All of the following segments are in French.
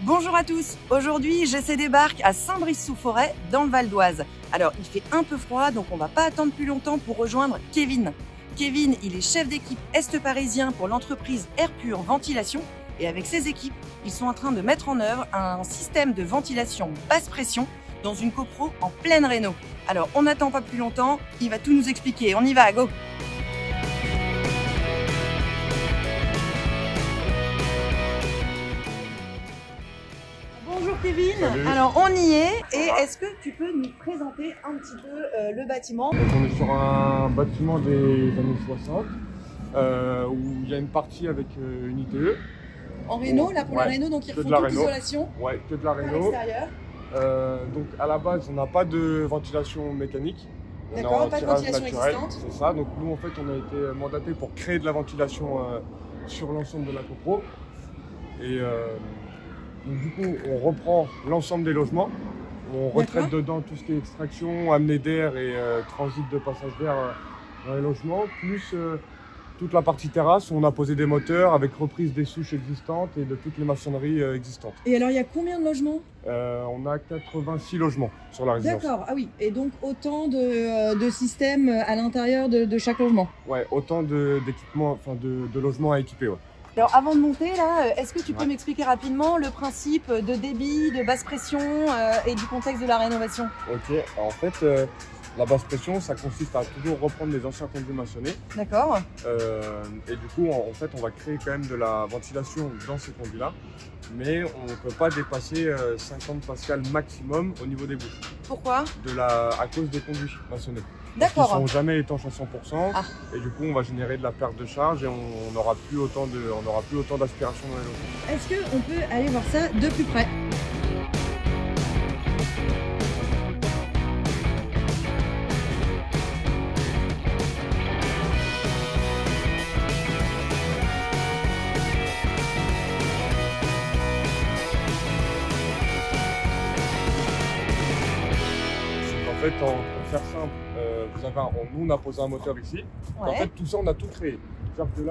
Bonjour à tous, aujourd'hui j'essaie débarque à Saint-Brice-sous-Forêt dans le Val d'Oise. Alors il fait un peu froid donc on va pas attendre plus longtemps pour rejoindre Kevin. Kevin, il est chef d'équipe Est parisien pour l'entreprise Air Pur Ventilation et avec ses équipes, ils sont en train de mettre en œuvre un système de ventilation basse pression dans une copro en pleine réno. Alors on n'attend pas plus longtemps, il va tout nous expliquer, on y va, go! Bonjour Kevin, Salut. Alors on y est et est-ce que tu peux nous présenter un petit peu le bâtiment? Donc on est sur un bâtiment des années 60 où il y a une partie avec une ITE. En réno, là pour la Ouais, réno, donc ils que de refont la toute réno. l'isolation Ouais, que de la à réno. l'extérieur. Donc à la base, on n'a pas de ventilation mécanique. On est D'accord, en pas de tirage ventilation naturel, existante. c'est ça. Donc nous, en fait, on a été mandaté pour créer de la ventilation sur l'ensemble de la copro. Et donc, du coup, on reprend l'ensemble des logements. On retraite dedans tout ce qui est extraction, amenée d'air et transit de passage d'air dans les logements, plus toute la partie terrasse où on a posé des moteurs avec reprise des souches existantes et de toutes les maçonneries existantes. Et alors il y a combien de logements? On a 86 logements sur la résidence. D'accord, ah oui, et donc autant de systèmes à l'intérieur de chaque logement. Ouais, autant d'équipements, enfin de logements à équiper. Ouais. Alors avant de monter là, est-ce que tu peux m'expliquer rapidement le principe de débit, de basse pression et du contexte de la rénovation? Ok, alors en fait, la basse pression, ça consiste à toujours reprendre les anciens conduits maçonnés. D'accord. Et du coup, en fait, on va créer quand même de la ventilation dans ces conduits-là, mais on ne peut pas dépasser 50 pascal maximum au niveau des bouches. Pourquoi? À cause des conduits maçonnés. D'accord. Ils ne sont jamais étanches à 100%, Ah. et du coup, on va générer de la perte de charge et on n'aura plus autant d'aspiration dans les logements. Est-ce qu'on peut aller voir ça de plus près? En fait, pour faire simple, nous on a posé un moteur ici. Ouais. En fait, tout ça, on a tout créé.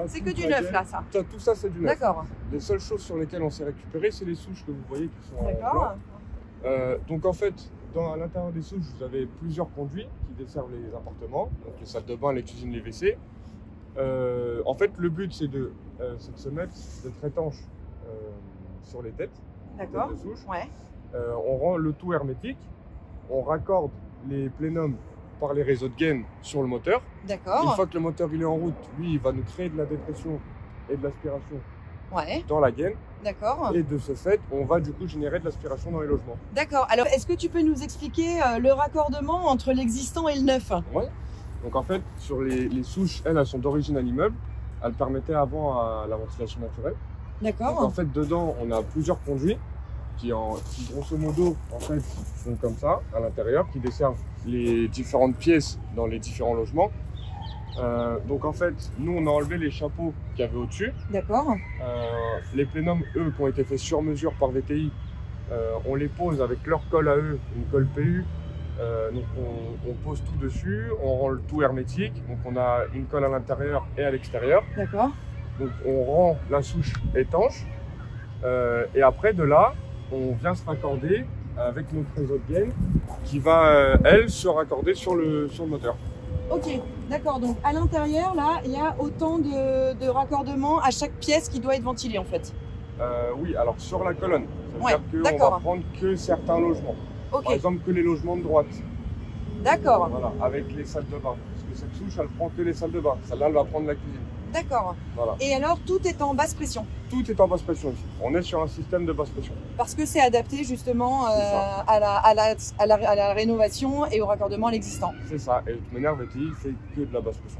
C'est que du neuf là, ça. Tout ça, c'est du neuf. D'accord. Les seules choses sur lesquelles on s'est récupéré, c'est les souches que vous voyez qui sont en D'accord. blanc. Donc en fait, à l'intérieur des souches, vous avez plusieurs conduits qui desservent les appartements, donc les salles de bain, les cuisines, les WC. En fait, le but, c'est de se mettre, d'être étanche sur les têtes D'accord. de souches. Ouais. On rend le tout hermétique. On raccorde les plénums par les réseaux de gaine sur le moteur. D'accord. Une fois que le moteur il est en route, lui, il va nous créer de la dépression et de l'aspiration Ouais. dans la gaine. D'accord. Et de ce fait, on va du coup générer de l'aspiration dans les logements. D'accord. Alors, est-ce que tu peux nous expliquer le raccordement entre l'existant et le neuf? Ouais. Donc en fait, sur les souches, elles sont d'origine à l'immeuble. Elles permettaient avant à la ventilation naturelle. D'accord. Donc en fait, dedans, on a plusieurs conduits qui grosso modo, en fait, sont comme ça, à l'intérieur, qui desservent les différentes pièces dans les différents logements. Donc en fait, nous, on a enlevé les chapeaux qu'il y avait au-dessus. D'accord. Les plénums, eux, qui ont été faits sur mesure par VTI, on les pose avec leur colle à eux, une colle PU. Donc on pose tout dessus, on rend le tout hermétique. Donc on a une colle à l'intérieur et à l'extérieur. D'accord. Donc on rend la souche étanche. Et après, de là, on vient se raccorder avec notre réseau de gaine qui va, elle, se raccorder sur le moteur. Ok, d'accord. Donc à l'intérieur, là, il y a autant de raccordements à chaque pièce qui doit être ventilée en fait. Oui, alors sur la colonne, ça veut dire qu'on d'accord. va prendre que certains logements. Ok, Par exemple, que les logements de droite. d'accord. Voilà, avec les salles de bain. Parce que cette souche, elle prend que les salles de bain. Celle-là, elle va prendre la cuisine. D'accord. Voilà. Et alors, tout est en basse pression? Tout est en basse pression ici. On est sur un système de basse pression. Parce que c'est adapté justement à la rénovation et au raccordement à l'existant. C'est ça. Et de toute manière, VTI fait que de la basse pression.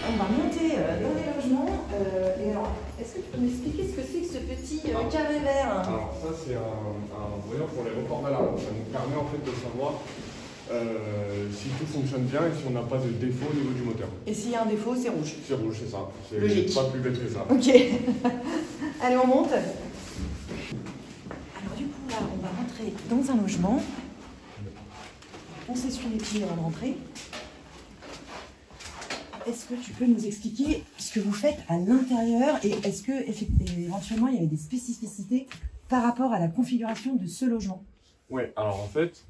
On va monter dans les logements. Et alors, est-ce que tu peux m'expliquer ce que c'est que ce petit carré vert? Alors ça, c'est un voyant pour les reports d'alarme. Ça nous permet en fait de savoir si tout fonctionne bien et si on n'a pas de défaut au niveau du moteur. Et s'il y a un défaut, c'est rouge. C'est rouge, c'est ça. C'est logique. Pas plus bête que ça. Ok. Allez, on monte. Alors du coup, là, on va rentrer dans un logement. On s'essuie les pieds avant de rentrer. est-ce que tu peux nous expliquer ce que vous faites à l'intérieur et est-ce que éventuellement il y avait des spécificités par rapport à la configuration de ce logement? Ouais, alors en fait,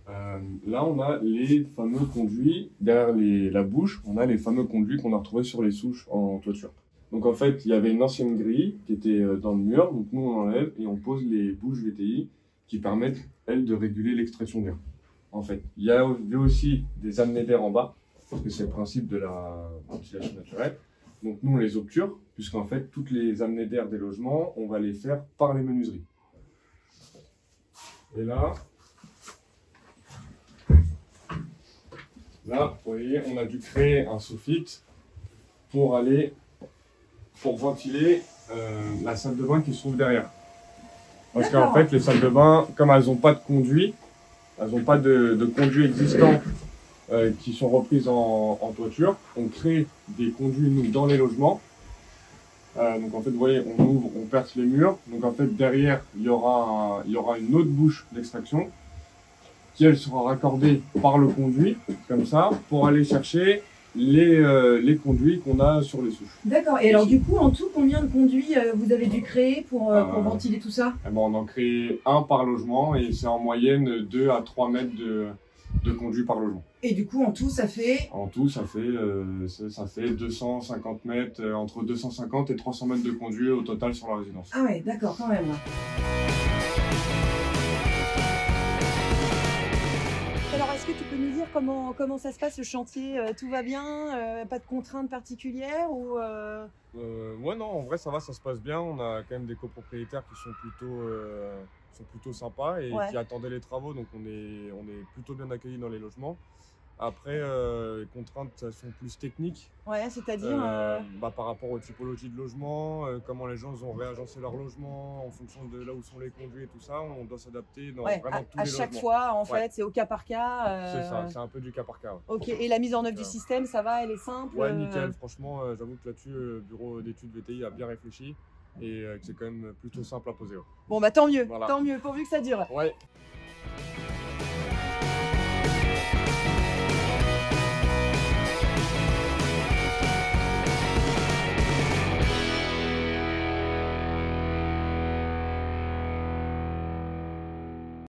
là on a les fameux conduits, derrière la bouche, on a les fameux conduits qu'on a retrouvés sur les souches en toiture. Donc en fait, il y avait une ancienne grille qui était dans le mur, donc nous on enlève et on pose les bouches VTI qui permettent, elles, de réguler l'extraction d'air. En fait, il y avait aussi des amenés d'air en bas, parce que c'est le principe de la ventilation naturelle. Donc nous on les obture, puisqu'en fait, toutes les amenés d'air des logements, on va les faire par les menuiseries. Et là, vous voyez, on a dû créer un sous-fit pour ventiler la salle de bain qui se trouve derrière. Parce qu'en fait, les salles de bain, comme elles n'ont pas de conduit, elles n'ont pas de conduits existants qui sont reprises en toiture, on crée des conduits, nous, dans les logements. Donc en fait, vous voyez, on ouvre, on perce les murs. Donc en fait, derrière, il y aura une autre bouche d'extraction qui, elle, sera raccordée par le conduit, comme ça, pour aller chercher les conduits qu'on a sur les souches. D'accord. Et alors du coup, en tout, combien de conduits vous avez dû créer pour ventiler tout ça? Eh ben, on en crée un par logement et c'est en moyenne 2 à 3 mètres de conduits par logement. Et du coup, en tout, ça fait? En tout, ça fait 250 mètres, entre 250 et 300 mètres de conduits au total sur la résidence. Ah ouais, d'accord, quand même. Alors, est-ce que tu peux nous dire comment ça se passe le chantier? Tout va bien? Pas de contraintes particulières ou Ouais, non, en vrai, ça va, ça se passe bien. On a quand même des copropriétaires qui sont plutôt sympas et qui attendaient les travaux, donc on est plutôt bien accueillis dans les logements. Après, les contraintes, elles sont plus techniques. Ouais, c'est-à-dire par rapport aux typologies de logement, comment les gens ont réagencé leur logement en fonction de là où sont les conduits et tout ça, on doit s'adapter dans vraiment tous les logements. À chaque fois, en fait, c'est au cas par cas. C'est ça, c'est un peu du cas par cas. Ouais. Ok, et la mise en œuvre du système, ça va, elle est simple? Ouais, nickel, franchement, j'avoue que là-dessus, le bureau d'études VTI a bien réfléchi et que c'est quand même plutôt simple à poser. Ouais. Bon, bah tant mieux, Voilà. tant mieux, pourvu que ça dure. Ouais.